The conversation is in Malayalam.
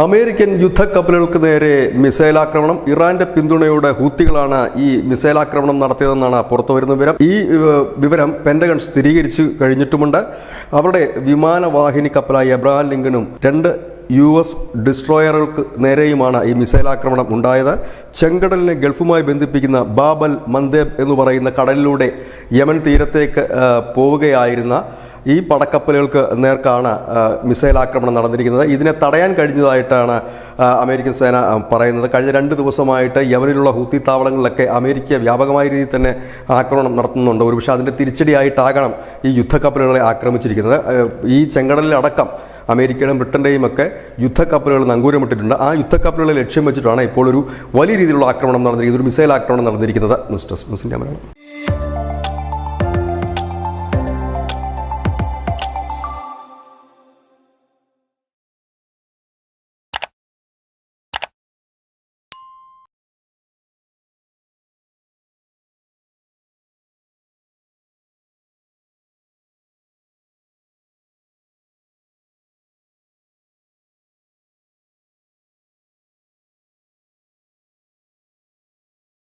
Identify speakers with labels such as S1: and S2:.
S1: അമേരിക്കൻ യുദ്ധക്കപ്പലുകൾക്ക് നേരെ മിസൈൽ ആക്രമണം. ഇറാന്റെ പിന്തുണയോടെ ഹൂത്തികളാണ് ഈ മിസൈൽ ആക്രമണം നടത്തിയതെന്നാണ് പുറത്തുവരുന്ന വിവരം. ഈ വിവരം പെന്റഗൺ സ്ഥിരീകരിച്ചു കഴിഞ്ഞിട്ടുമുണ്ട്. അവരുടെ വിമാനവാഹിനി കപ്പലായ എബ്രഹാം ലിങ്കണും 2 US ഡിസ്ട്രോയറുകൾക്ക് നേരെയുമാണ് ഈ മിസൈൽ ആക്രമണം ഉണ്ടായത്. ചെങ്കടലിനെ ഗൾഫുമായി ബന്ധിപ്പിക്കുന്ന ബാബൽ മന്ദേബ് എന്ന് പറയുന്ന കടലിലൂടെ യമൻ തീരത്തേക്ക് പോവുകയായിരുന്ന ഈ പടക്കപ്പലുകൾക്ക് നേർക്കാണ് മിസൈൽ ആക്രമണം നടന്നിരിക്കുന്നത്. ഇതിനെ തടയാൻ കഴിഞ്ഞതായിട്ടാണ് അമേരിക്കൻ സേന പറയുന്നത്. കഴിഞ്ഞ 2 ദിവസമായിട്ട് യമനിലുള്ള ഹൂത്തി താവളങ്ങളിലൊക്കെ അമേരിക്ക വ്യാപകമായ രീതിയിൽ തന്നെ ആക്രമണം നടത്തുന്നുണ്ട്. ഒരുപക്ഷെ അതിൻ്റെ തിരിച്ചടിയായിട്ടാകണം ഈ യുദ്ധക്കപ്പലുകളെ ആക്രമിച്ചിരിക്കുന്നത്. ഈ ചെങ്കടലിലടക്കം അമേരിക്കയുടെയും ബ്രിട്ടൻ്റെയും ഒക്കെ യുദ്ധക്കപ്പലുകൾ നങ്കൂരമിട്ടിട്ടുണ്ട്. ആ യുദ്ധക്കപ്പലുകളെ ലക്ഷ്യം വെച്ചിട്ടാണ് ഇപ്പോൾ ഒരു വലിയ രീതിയിലുള്ള ആക്രമണം നടന്നിരിക്കുന്നത്, ഒരു മിസൈൽ ആക്രമണം നടന്നിരിക്കുന്നത്. News desk news India Malayalam.